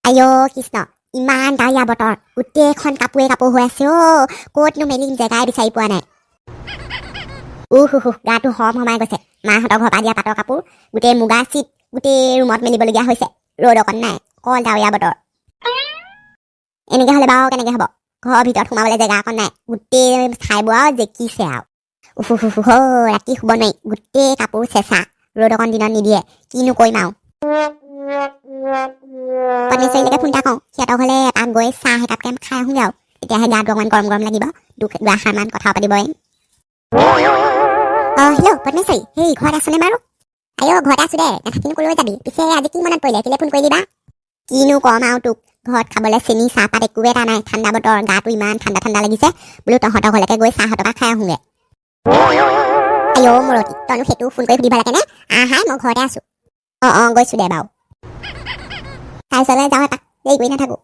আইঅ কৃষ্ণ ইমান ডাৱৰীয়া বতৰ গোটেইখন কাপোৰ হৈ আছে ক'তনো মেলিম জেগাই বিচাৰি পোৱা নাই গাটো হমাই গৈছে মাহঁতৰ ঘৰৰ পৰা দিয়া পাটৰ কাপোৰ গোটেই মুগা চিট গোটেই ৰুমত মেলিবলগীয়া হৈছে ৰ'দ অকণ নাই অকল ডাৱৰীয়া বতৰ এনেকৈ হ'লে বাৰু কেনেকৈ হ'ব ঘৰৰ ভিতৰত সোমাবলৈ জেগা অকণ নাই গোটেই ঠাইবোৰ আৰু জেকিছে আৰু ৰাতি শুব নোৱাৰি গোটেই কাপোৰ চেঁচা ৰ'দ অকণ দিনত নিদিয়ে কিনো কৰিম আৰু পত্নীচৰীলৈকে ফোন এটা কৰোঁ সিহঁতৰ ঘৰলৈ এপাক গৈ চাহ একাপকৈ খাই আহোঁগৈ আৰু তেতিয়াহে গাটো অকণমান গৰম লাগিব দুআষাৰমান কথা পাতিব পাৰিম হেল্ল' পত্নীচৰী হেই ঘৰত আছেনে বাৰু আইঅ ঘৰতে আছোঁ দে নাথাকিনো ক'লৈ যাবি পিছে আজি কি মনত পৰিলে কেলৈ ফোন কৰিলি বা কিনো ক'ম আৰু তোক ঘৰত খাবলৈ চেনি চাহপাত একোৱে এটা নাই ঠাণ্ডা বতৰ গাটো ইমান ঠাণ্ডা লাগিছে বোলো তহঁতৰ ঘৰলৈকে গৈ চাহ এটকা খাই আহোঁগৈ আইঅ মৰতি তইনো সেইটো ফোন কৰি সুধিব লাগেনে আহাই মই ঘৰতে আছোঁ গৈছোঁ দে বাৰু তাৰপিছলৈ যাওঁ এপাক দেৰি কৰি নাথাকোঁ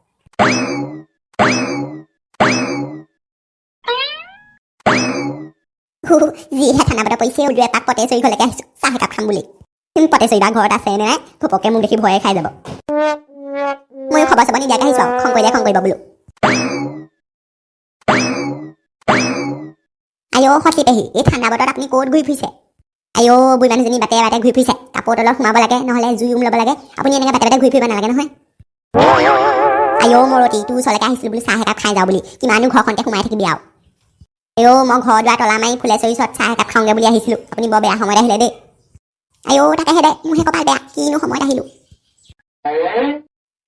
যিহে ঠাণ্ডা বতৰ পৰিছে উলিয়াই এপাক পতেশ্বৰী ঘৰলৈকে আহিছোঁ চাহ একাপ খাম বুলি পতেশ্বৰী বা ঘৰত আছে নে নাই ঘপককৈ মোক দেখি ভয়ে খাই যাব ময়ো খবৰ চবৰ নিদিয়াকৈ আহিছোঁ আৰু খং কৰিব বোলো আইঅ সতী পেহী এই ঠাণ্ডা বতৰত আপুনি ক'ত ঘূৰি ফুৰিছে আইঅ বুঢ়ী মানুহজনী বাটে ঘূৰি ফুৰিছে কাপোৰ তলত সোমাব লাগে নহ'লে জুই ল'ব লাগে আপুনি এনেকৈ বাটে ঘূৰি ফুৰিব নালাগে নহয় আইঅ মৰতি তোৰ ওচৰলৈকে আহিছিলোঁ বুলি চাহ একাপ খাই যাওঁ বুলি কিমানো ঘৰখনতে সোমাই থাকিবি আৰু মই ঘৰ দুৱাৰ তলা মাৰি ফুলেশ্বৰী ওচৰত চাহ একাপ খাওঁগৈ বুলি আহিছিলোঁ আপুনি বৰ বেয়া সময়ত আহিলে দেই আইঅ তাকেহে দে মোৰহে কপাল বেয়া কিনো সময়ত আহিলোঁ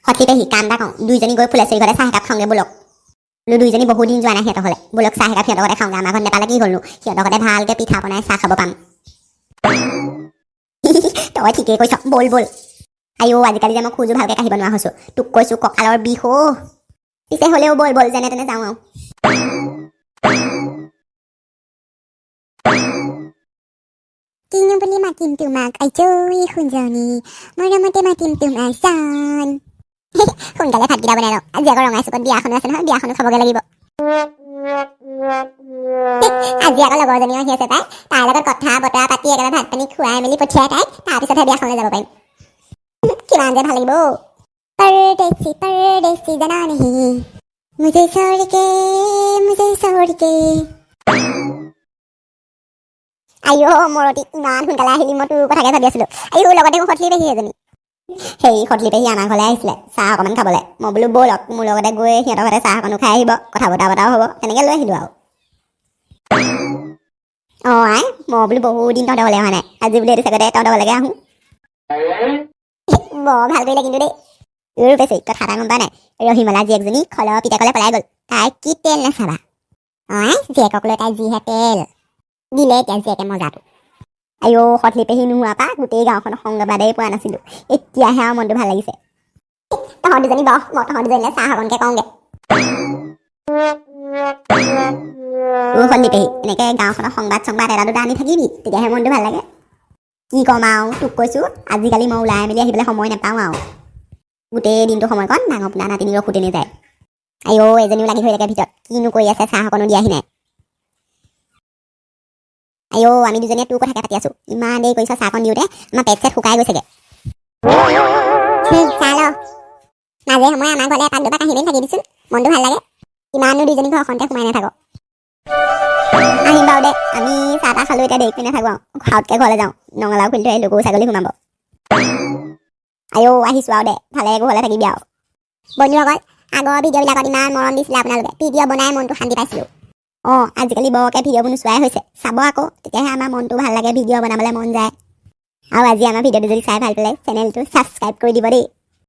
সতী পেহী কাম এটা কওঁ দুইজনী গৈ ফুলেশ্বৰী ঘৰতে চাহ একাপ খাওঁগৈ ব'লক বোলো দুইজনী বহুত দিন যোৱা নাই সিহঁতৰ হ'লে ব'লক চাহ একাপ সিহঁতৰ ঘৰতে খাওঁগৈ আমাৰ ঘৰত নেপালে কি হ'লনো সিহঁতৰ ঘৰতে ভালকৈ পিঠা বনাই চাহ খাব পাম তই ঠিকেই কৈছ ব'ল আইঅ আজিকালি যে মই খোজো ভালকৈ কাঢ়িব নোৱাৰা হৈছোঁ তোক কৈছোঁ কঁকালৰ বিষ পিছে হ'লেও ব'ল যেনে তেনে যাওঁ আৰু কিনো বুলি মাতিম তোমাক আইজৈ শুনজনী মৰমতে মাতিম তোমাৰ জান সোনকালে ভাতকেইটা বনাই লওঁ আজি আকৌ ৰঙাই চুকত বিয়াখনো আছে নহয় বিয়াখনো খাবগৈ লাগিব আজি আকৌ লগৰজনীও আহি আছে তাইৰ লগত কথা বতৰা পাতি একেবাৰে ভাত পানী খুৱাই মেলি পঠিয়াই তাইক তাৰপিছতহে বিয়াখনলৈ যাব পাৰিম কিমান যে ভাল লাগিব परदेसी जाना नहीं मुझे छोड़ के আইঅ মৰতি ইমান সোনকালে আহিলি মই তোৰ কথাকে ভাবি আছিলোঁ আইঅ লগতে মোৰ সতলি পেহী এজনী সেই সতলি পেহী আমাৰ ঘৰলৈ আহিছিলে চাহ অকণমান খাবলৈ মই বোলো ব'লক মোৰ লগতে গৈ সিহঁতৰ ঘৰতে চাহ অকণো খাই আহিব কথা বতৰাও হ'ব তেনেকৈ লৈ আহিলোঁ আৰু মই বোলো বহুত দিন তহঁতৰ ঘৰলৈ অহা নাই আজি বোলো এইটো চাগতে তহঁতৰ ঘৰলৈকে আহোঁ বৰ ভাল কৰিলে কিন্তু দেই বেছি কথা এটা গম পোৱা নাই ৰহিমলা জীয়েকজনী খলৰ পিতেকলৈ পলাই গ'ল তাই কি তেল নাচাবা জীয়েকক লৈ তাই যিহে তেল দিলে এতিয়া জীয়েকে মজাটো আইঅ সতলি পেহী নোহোৱাৰ পৰা গোটেই গাঁওখনৰ সংগবাদেই পোৱা নাছিলোঁ এতিয়াহে আৰু মনটো ভাল লাগিছে তহঁত দুজনী বহ মই তহঁত দুজনীলৈ চাহ অকণকৈ কওঁগৈ সতলি পেহী এনেকৈ গাঁওখনৰ সংবাদ এটা দুটা আনি থাকিবি তেতিয়াহে মনটো ভাল লাগে কি ক'ম আৰু তোক কৈছোঁ আজিকালি মই ওলাই মেলি আহিবলৈ সময় নাপাওঁ আৰু গোটেই দিনটো সময়কণ ডাঙৰ পোনা নাতিনি ৰখোঁতেনে যায় আইঅ এজনীও লাগি ধৰি থাকে ভিতৰত কিনো কৰি আছে চাহ অকণো দিয়াহি নাই আইঅ আমি দুজনীয়ে তোৰ কথাকে পাতি আছোঁ ইমান দেৰি কৰিছ চাহকণ দিওঁতে আমাৰ পেট চেট শুকাই গৈছেগৈ চাহ ল মাজে সময়ে আমাৰ ঘৰলৈ এপাক দুপাক আহি মেলি থাকি দিচোন মনটো ভাল লাগে ইমানো দুইজনী ঘৰখনতে সোমাই নাথাকো আহিম বাৰু দে আমি চাহ তাহ খালোঁ এতিয়া দেৰি কৰি নাথাকোঁ আৰু ঘৰতকৈ ঘৰলৈ যাওঁ নঙলাও খুলি থৈ আহিলোঁ গৰু ছাগলী সোমাব আইঅ আহিছোঁ আৰু দে ভালে ঘৰলৈ থাকিবি আৰু বন্ধুসকল আগৰ ভিডিঅ'বিলাকত ইমান মৰম দিছিলে আপোনালোকে ভিডিঅ' বনাই মনটো শান্তি পাইছিলোঁ আজিকালি বৰকৈ ভিডিঅ'বোৰ নোচোৱাই হৈছে চাব আকৌ তেতিয়াহে আমাৰ মনটো ভাল লাগে ভিডিঅ' বনাবলৈ মন যায় আৰু আজি আমাৰ ভিডিঅ'টো যদি চাই ভাল পালে চেনেলটো ছাবস্ক্ৰাইব কৰি দিব দেই